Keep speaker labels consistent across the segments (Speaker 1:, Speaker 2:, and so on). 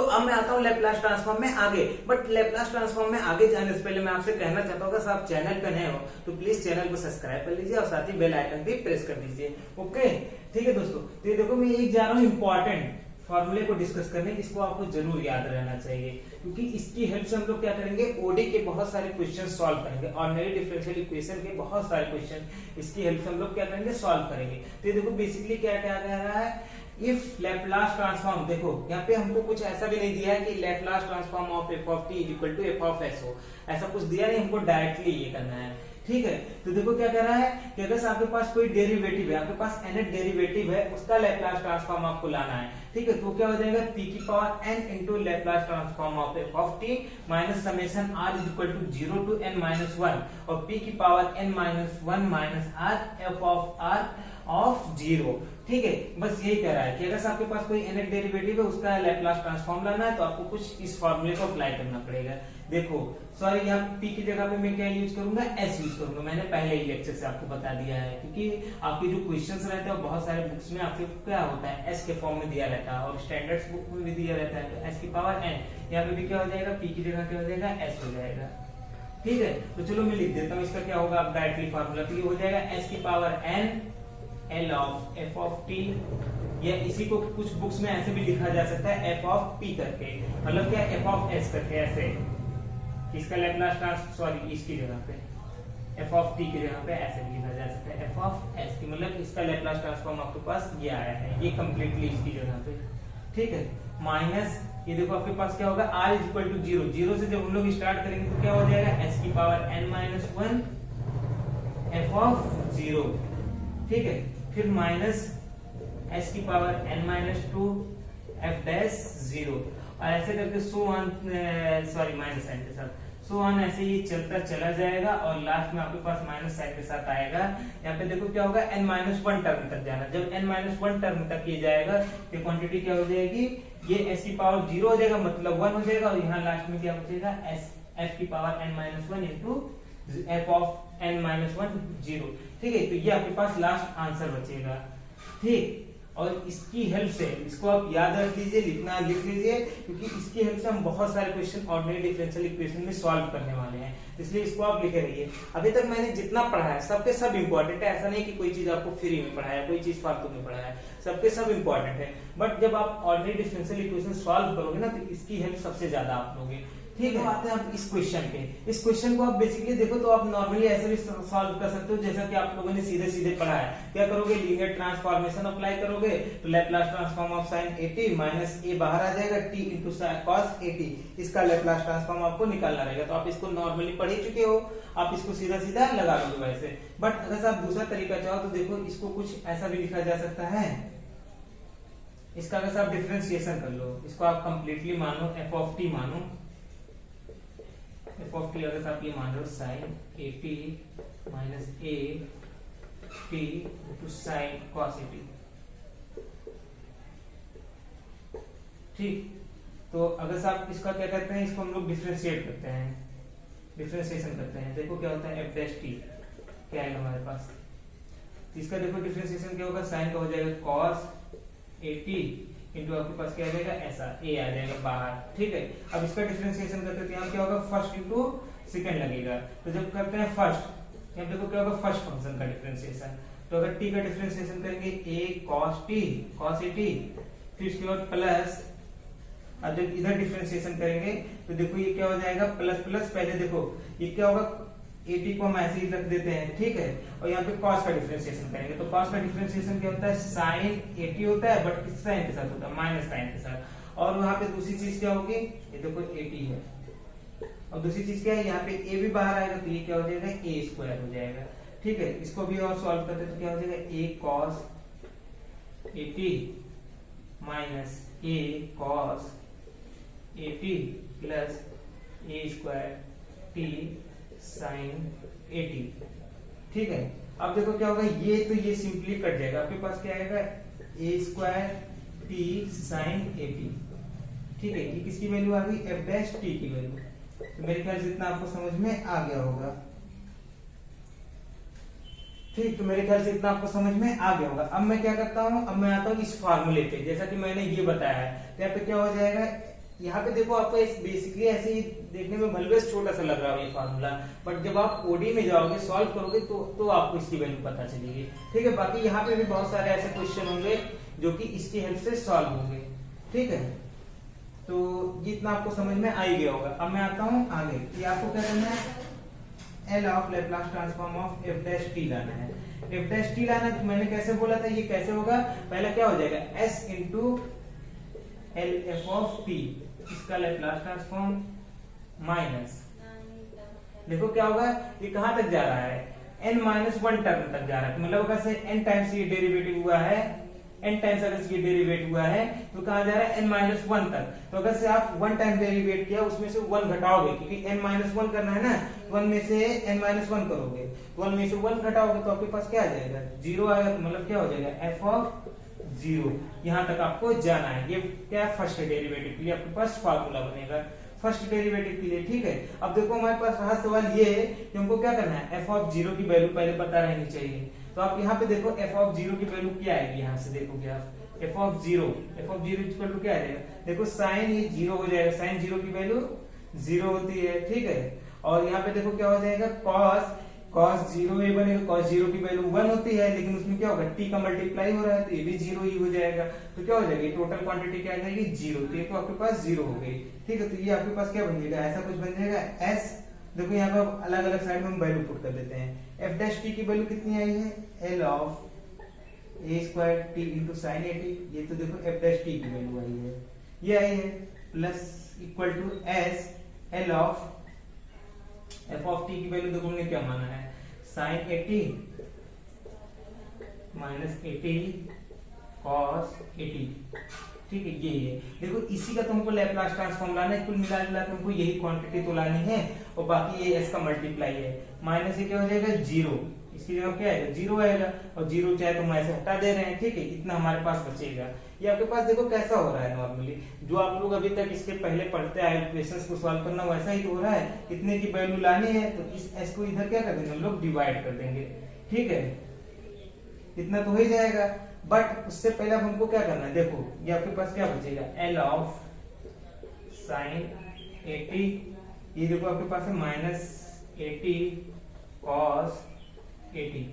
Speaker 1: अब मैं आता हूँ लैपलास ट्रांसफॉर्म में आगे। बट लैपलास ट्रांसफॉर्म में आगे जाने से पहले मैं आपसे कहना चाहता हूँ कि आप चैनल पे नए हो तो प्लीज चैनल को सब्सक्राइब कर लीजिए और साथ ही बेल आइकन भी प्रेस कर दीजिए। ओके, ठीक है दोस्तों। तो ये देखो मैं एक जा रहा हूँ इंपॉर्टेंट फॉर्मूले को डिस्कस करने, इसको आपको जरूर याद रहना चाहिए क्योंकि इसकी हेल्प से हम लोग क्या करेंगे, ओडी के बहुत सारे क्वेश्चन सॉल्व करेंगे, ऑर्डिनरी डिफरेंशियल इक्वेशन के बहुत सारे क्वेश्चन इसकी हेल्प से हम लोग क्या करेंगे, सॉल्व करेंगे। तो ये देखो बेसिकली क्या क्या कह रहा है, इफ लैपलास ट्रांसफॉर्म, देखो यहाँ पे हमको कुछ ऐसा भी नहीं दिया है कि Laplace transform of F of T is equal to F of S हो, ऐसा कुछ दिया नहीं, हमको डायरेक्टली ये करना है। ठीक है, तो देखो क्या कह रहा है कि अगर आपके पास कोई डेरिवेटिव है, आपके पास nth डेरिवेटिव है, उसका लैपलास ट्रांसफॉर्म आपको लाना है। ठीक है, तो क्या हो जाएगा, p की power n into Laplace transform of f of t minus summation r is equal to 0 to n minus 1 और p की power n minus 1 minus r f of r of 0। ठीक है, बस यही कह रहा है कि अगर आपके पास कोई nth डेरिवेटिव है, उसका लैपलास ट्रांसफॉर्म लाना है तो आपको कुछ इस फॉर्मूले को अप्लाई करना पड़ेगा। देखो सॉरी, यहाँ p की जगह पे मैं क्या यूज करूंगा, s यूज करूंगा। मैंने पहले ही लेक्चर से आपको बता दिया है क्योंकि आपके जो क्वेश्चंस रहते हैं वो बहुत सारे बुक्स में आपके क्या होता है, s के फॉर्म में दिया रहता है और स्टैंडर्ड्स बुक में भी दिया रहता है। तो s की पावर n, यहाँ पे भी क्या हो जाएगा, p की जगह क्या हो जाएगा, s हो जाएगा। ठीक है, तो चलो मैं लिख देता हूँ इसका क्या होगा, अब डायरेक्टली फॉर्मूला तो ये हो जाएगा s की power n L of f of t, या इसी को कुछ बुक्स में ऐसे भी लिखा जा सकता है f ऑफ p करके, मतलब क्या f ऑफ s करके, ऐसे इसका लैपलास ट्रांसफॉर्म, सॉरी इसकी जगह पे f ऑफ t की जगह पे ऐसे भी लिखा जा सकता है f ऑफ s की, मतलब इसका लैपलास ट्रांसफॉर्म आपके पास ये आया है, ये कंप्लीटली इसकी जगह पे। ठीक है, माइनस ये देखो आपके पास क्या होगा, r इज इक्वल टू 0, 0 से जब हम लोग स्टार्ट करेंगे तो क्या हो जाएगा, s की power n minus 1 f of 0। ठीक है, फिर माइनस s की power n minus 2 f dash 0 और ऐसे करके so on, sorry minus sign के साथ सो ऑन, ऐसे ये चलता चला जाएगा और लास्ट में आपके पास माइनस साइन के साथ आएगा। यहाँ पे देखो क्या होगा, n माइनस 1 टर्म तक जाना, जब n माइनस 1 टर्म तक ये जाएगा तो क्वांटिटी क्या हो जाएगी, ये s की पावर 0 हो जाएगा, मतलब 1 हो जाएगा और यहाँ लास्ट में क्या बचेगा, f की power n minus 1 into f of n minus 1 0। ठीक है, तो ये आपके पास लास्ट आंसर बचेगा। ठीक, और इसकी हेल्प से इसको आप याद रख लीजिए, लिखना लिख लीजिए क्योंकि इसकी हेल्प से हम बहुत सारे क्वेश्चन ऑर्डिनरी डिफरेंशियल इक्वेशन में सॉल्व करने वाले हैं, इसलिए इसको आप लिखे रहिए। अभी तक मैंने जितना पढ़ा है सबके सब इंपॉर्टेंट है, ऐसा नहीं कि कोई चीज आपको फ्री में पढ़ाया, कोई चीज फालतू में पढ़ाया, सबके सब इंपॉर्टेंट है। बट जब आप ऑर्डिनरी डिफरेंशियल इक्वेशन सॉल्व करोगे ना तो इसकी हेल्प सबसे ज्यादा आप लोगे। ठीक है, आते हैं आप इस क्वेश्चन पे। इस क्वेश्चन को आप बेसिकली देखो तो आप नॉर्मली ऐसे भी सॉल्व कर सकते हो जैसा कि आप लोगों ने सीधे सीधे पढ़ा है। क्या करोगे, लीनियर ट्रांसफॉर्मेशन अप्लाई करोगे तो Laplace transform of sin at minus a बाहर आ जाएगा, t इंटू cos at, इसका लैपलास ट्रांसफॉर्म आपको निकालना रहेगा। तो आप इसको नॉर्मली पढ़ ही चुके हो, आप इसको सीधा सीधा लगा लोगे वैसे। बट अगर आप दूसरा तरीका चाहो तो देखो इसको कुछ ऐसा भी लिखा जा सकता है, इसका अगर आप डिफरेंशिएशन कर लो, इसको आप कंप्लीटली मानो f ऑफ t मानो, f ऑफ t अगर आप ये मान रहे हो sin at minus a t into sin cos at। ठीक, तो अगर आप इसका क्या करते हैं, इसको हम लोग डिफरेंशिएट करते हैं, डिफरेंशिएशन करते हैं। देखो क्या होता है, f डैश t क्या है हमारे पास, तो इसका देखो डिफरेंशिएशन क्या होगा, sin का हो जाएगा cos at इंटू आपके पास क्या आ जाएगा, ऐसा a आ जाएगा बाहर। ठीक है, अब इसका डिफरेंशिएशन करते हैं, यहाँ क्या होगा, फर्स्ट इंटू सेकंड लगेगा। तो जब करते हैं फर्स्ट, यहाँ देखो क्या होगा, फर्स्ट फंक्शन का डिफरेंशिएशन, तो अगर t का डिफरेंशिएशन करेंगे a cos t cos at, फिर इसके बाद प्लस, अब जब इधर डिफरेंशिएशन करेंगे तो देखो ये क्या हो जाएगा, प्लस प्लस, पहले देखो ये क्या होगा, at को हम ऐसे ही रख देते हैं। ठीक है, और यहाँ पे cos का डिफरेंशिएशन करेंगे तो cos का डिफरेंशिएशन क्या होता है, sin at होता है, बट किस साइन के साथ होता है, माइनस साइन के साथ। और वहां पे दूसरी चीज क्या होगी, ये देखो at है, और दूसरी चीज क्या है, यहाँ पे a भी बाहर आएगा तो ये क्या हो जाएगा, a स्क्वायर हो जाएगा। ठीक है, इसको भी और सॉल्व करते तो क्या हो जाएगा, a cos at minus a cos at plus a square t sin at। ठीक है, अब देखो क्या होगा, ये तो ये सिंपली कट जाएगा, आपके पास क्या आएगा, a square t sin at। ठीक है, ये किसकी वैल्यू आ गई, f डैश t की वैल्यू। तो मेरे ख्याल से इतना आपको समझ में आ गया होगा। ठीक, तो मेरे ख्याल से इतना आपको समझ में आ गया होगा। अब मैं क्या करता हूँ, अब मैं आता हूँ इस फार्मूले पे, जैसा कि मैंने ये बताया है, तो यहाँ पे क्या हो जाएगा, यहाँ पे देखो आपका इस बेसिकली ऐसे ही देखने में भले छोटा सा लग रहा है ये फार्मूला, बट जब आप ओडी में जाओगे सॉल्व करोगे तो आपको इसकी वैल्यू पता चलेगी। ठीक है, बाकी यहाँ पे भी बहुत सारे ऐसे क्वेश्चन होंगे जो कि इसकी हेल्प से सॉल्व होंगे। ठीक है, तो जितना आपको समझ में आ ही गया होगा। अब मैं आता हूँ आगे कि आपको क्या करना है, L of Laplace transform of F dash T लाना है। एफ डैश टी लाना तो मैंने कैसे बोला था, ये कैसे होगा, पहले क्या हो जाएगा S into L F of T, इसका लैप्लास ट्रांसफॉर्म माइनस, देखो क्या होगा, ये कहां तक जा रहा है, n-1 टर्म तक जा रहा है, मतलब अगर से n टाइम्स ये डेरिवेटिव हुआ है, n टाइम्स अगर ये डेरिवेट हुआ है तो कहां जा रहा है n-1 तक। तो अगर से आप 1 टाइम डेरिवेट किया उसमें से 1 घटाओगे, क्योंकि n-1 करना है ना, 1 में से n-1 करोगे, 1 में से 1 घटाओगे तो आपके पास क्या आ जाएगा, 0 आएगा। तो मतलब क्या हो जाएगा f ऑफ 0, यहां तक आपको जाना है। ये क्या है, फर्स्ट डेरिवेटिव के लिए आपके पास फार्मूला बनेगा फर्स्ट डेरिवेटिव के लिए। ठीक है, अब देखो हमारे पास रहा सवाल ये है कि हमको क्या करना है, f ऑफ 0 की वैल्यू पहले पता रहनी चाहिए। तो आप यहाँ पे देखो f ऑफ 0 की वैल्यू क्या आएगी, यहाँ से देखोगे आप f ऑफ 0 इक्वल टू क्या आ जाएगा, देखो साइन ये 0 हो जाएगा, साइन 0 की वैल्यू 0 होती है। ठीक है, और यहाँ पे देखो क्या हो जाएगा, cos 0 ये बनेगा, cos 0 की वैल्यू 1 होती है, लेकिन उसमें क्या होगा, t का मल्टीप्लाई हो रहा है तो ये भी 0 ही हो जाएगा। तो क्या हो जाएगी, टोटल क्वांटिटी क्या आ जाएगी 0, तो ये तो आपके पास 0 हो गई। ठीक है, तो ये आपके पास क्या बन जाएगा, ऐसा कुछ बन जाएगा s, देखो यहाँ पे अलग अलग साइड में हम वैल्यू पुट कर देते हैं। f डैश t की वैल्यू कितनी आई है, l of a square t into sine a t, ये तो देखो f डैश t की वैल्यू आई है, ये आई है, plus equal to s l of f of t की वैल्यू देखो हमने क्या माना है, साइन 80 माइनस 80 cos 80। ठीक है, ये देखो इसी का तुमको लैप्लास ट्रांसफॉर्म लाना है, कुल मिला जुला के तुमको यही क्वांटिटी तो लानी है, और बाकी ये s का मल्टीप्लाई है, माइनस ये क्या हो जाएगा 0, इसकी जगह क्या आएगा 0 आएगा, और 0 चाहे तो हम ऐसे हटा दे रहे हैं। ठीक है, इतना हमारे पास बचेगा। ये आपके पास देखो कैसा हो रहा है, नॉर्मली जो आप लोग अभी तक इसके पहले पढ़ते आए इक्वेशंस को सॉल्व करना वैसा ही तो हो रहा है, कितने की वैल्यू लानी है तो इस s को इधर क्या कर देंगे हम लोग, डिवाइड कर देंगे। ठीक है, इतना तो हो ही जाएगा, बट उससे पहले अब हमको क्या करना है, देखो ये आपके पास क्या बचेगा, l ऑफ साइन 80, ये देखो आपके पास है माइनस 80 cos 80।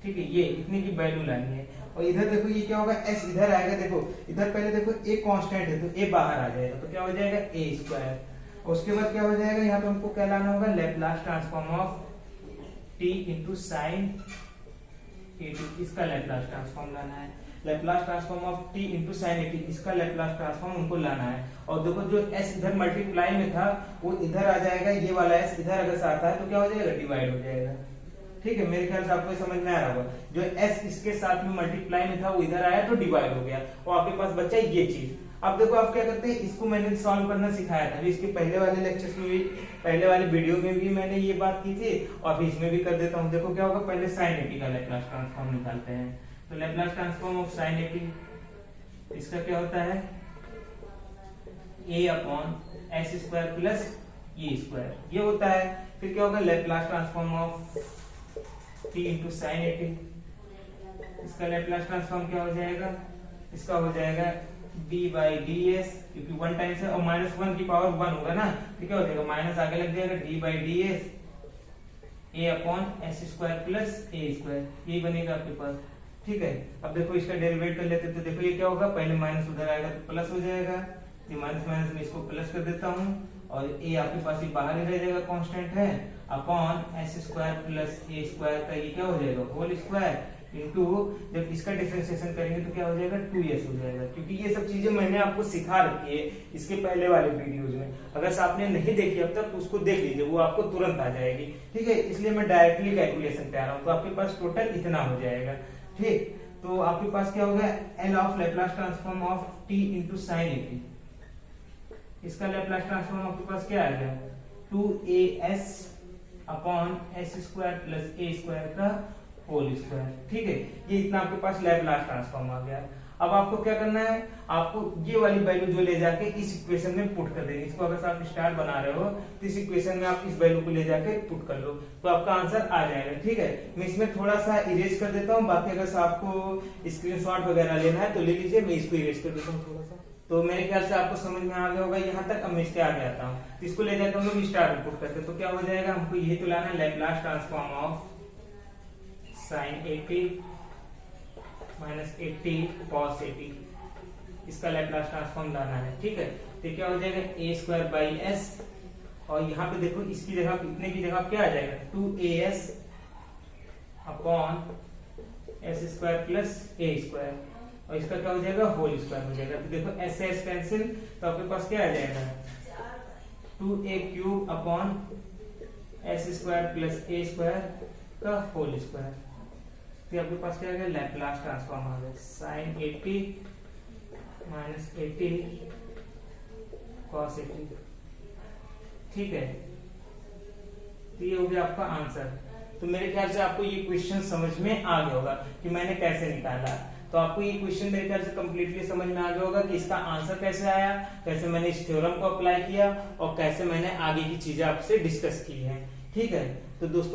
Speaker 1: ठीक है, ये इतने की वैल्यू लानी है, और इधर देखो ये क्या होगा, s इधर आएगा, देखो इधर पहले देखो a कांस्टेंट है तो a बाहर आ जाएगा, तो क्या हो जाएगा a स्क्वायर, और उसके बाद क्या हो जाएगा, यहाँ पे हमको क्या लाना होगा, Laplace transform of t into sign 80, इसका लैप्लास ट्रांसफॉर्म लाना है, Laplace transform of t into sign 80, इसका लैप्लास ट्रांसफॉर्म उनको लाना है। और देखो जो s इधर मल्टीप्लाई में था वो इधर आ जाएगा, ये वाला s इधर अगर से आता है तो क्या हो जाएगा, डिवाइड हो जाएगा। ठीक है, मेरे ख्याल से आपको समझ में आ रहा होगा, जो s इसके साथ में मल्टीप्लाई में था वो इधर आया तो डिवाइड हो गया, और आपके पास बचा ये चीज। अब देखो आप क्या करते हैं, इसको मैंने सॉल्व करना सिखाया था, इसके पहले वाले लेक्चर्स में भी, पहले वाले वीडियो में भी मैंने ये बात की थी, और अभी इसमें भी कर देता हूँ। देखो क्या होगा, पहले साइन 80 का लैप्लास ट्रांसफॉर्म निकालते हैं, तो लैप्लास ट्रांसफॉर्म ऑफ साइन 80, इसका क्या होता है, a upon s square plus e square, ये होता है। फिर क्या होगा, Laplace transform of t into sign 80, इसका लैप्लास ट्रांसफॉर्म क्या हो जाएगा, इसका हो जाएगा d बाई डी एस, क्योंकि 1 टाइम्स है और माइनस 1 की पावर 1 होगा ना, तो क्या हो जाएगा, माइनस आगे लग जाएगा, d by D S a upon s square plus a square, यही बनेगा आपके पास। ठीक है, अब देखो इसका डेरिवेट कर लेते तो देखो ये क्या होगा, पहले माइनस उधर आएगा तो प्लस हो जाएगा, ये माइनस माइनस में इसको प्लस कर देता हूँ, और a आपके पास ये बाहर ही रह जाएगा, कांस्टेंट है, upon s square plus a square का ये क्या हो जाएगा, होल स्क्वायर, इनटू जब इसका डिफरेंशिएशन करेंगे तो क्या हो जाएगा, 2s हो जाएगा। क्योंकि ये सब चीजें मैंने आपको सिखा रखी है इसके पहले वाले वीडियोज में, अगर आपने नहीं देखी अब तक तो उसको देख लीजिए, वो आपको तुरंत आ जाएगी। ठीक है, इसलिए मैं डायरेक्टली कैलकुलेशन पे आ रहा हूँ, तो आपके पास टोटल इतना हो जाएगा। ठीक, तो आपके पास क्या हो गया, L of Laplace transform of t into sign 80, इसका लैप्लास ट्रांसफॉर्म आपके पास क्या आ गया, 2as upon s square plus a square का होल स्क्वायर। ठीक है, ये इतना आपके पास लैप्लास ट्रांसफॉर्म आ गया। अब आपको क्या करना है, आपको ये वाली वैल्यू जो ले जाके इस इक्वेशन में पुट कर देंगे, इसको अगर आप स्टार बना रहे हो तो इस इक्वेशन में आप इस वैल्यू को ले जाके पुट कर लो तो आपका आंसर आ जाएगा। ठीक है, मैं इसमें थोड़ा सा इरेज कर देता हूँ, बाकी अगर आपको स्क्रीनशॉट वगैरह लेना है तो ले लीजिए, मैं इसको इरेज कर देता हूँ थोड़ा सा। तो मेरे ख्याल से आपको समझ में आ गया होगा यहाँ तक। अब मैं इसके आगे आता हूँ, तो इसको ले जाकर हम लोग स्टार पुट करते हैं, तो क्या हो जाएगा, हमको यही तो लाना है, Laplace transform of sin 80 minus 80 cos 80, इसका लैपलास ट्रांसफॉर्म लाना है। ठीक है, तो क्या हो जाएगा a स्क्वायर बाई एस, और यहाँ पे देखो इसकी जगह, इतने की जगह क्या आ जाएगा, 2as upon s square plus a square, और इसका क्या हो जाएगा, होल स्क्वायर हो जाएगा। तो देखो एस से एस कैंसिल, तो आपके पास क्या आ जाएगा, 2a cube upon s square plus a square का होल स्क्वायर। तो आपके पास क्या आ गया, लैपलास ट्रांसफॉर्म आ गया, sin 80 माइनस 80 cos 80। ठीक है, तो ये हो गया आपका आंसर। तो मेरे ख्याल से आपको ये क्वेश्चन समझ में आ गया होगा कि मैंने कैसे निकाला। तो आपको ये क्वेश्चन मेरे ख्याल से कंप्लीटली समझ में आ गया होगा कि इसका आंसर कैसे आया, कैसे मैंने इस थ्योरम को अप्लाई किया, और कैसे मैंने आगे की चीजें आपसे डिस्कस की है। ठीक है, तो दोस्तों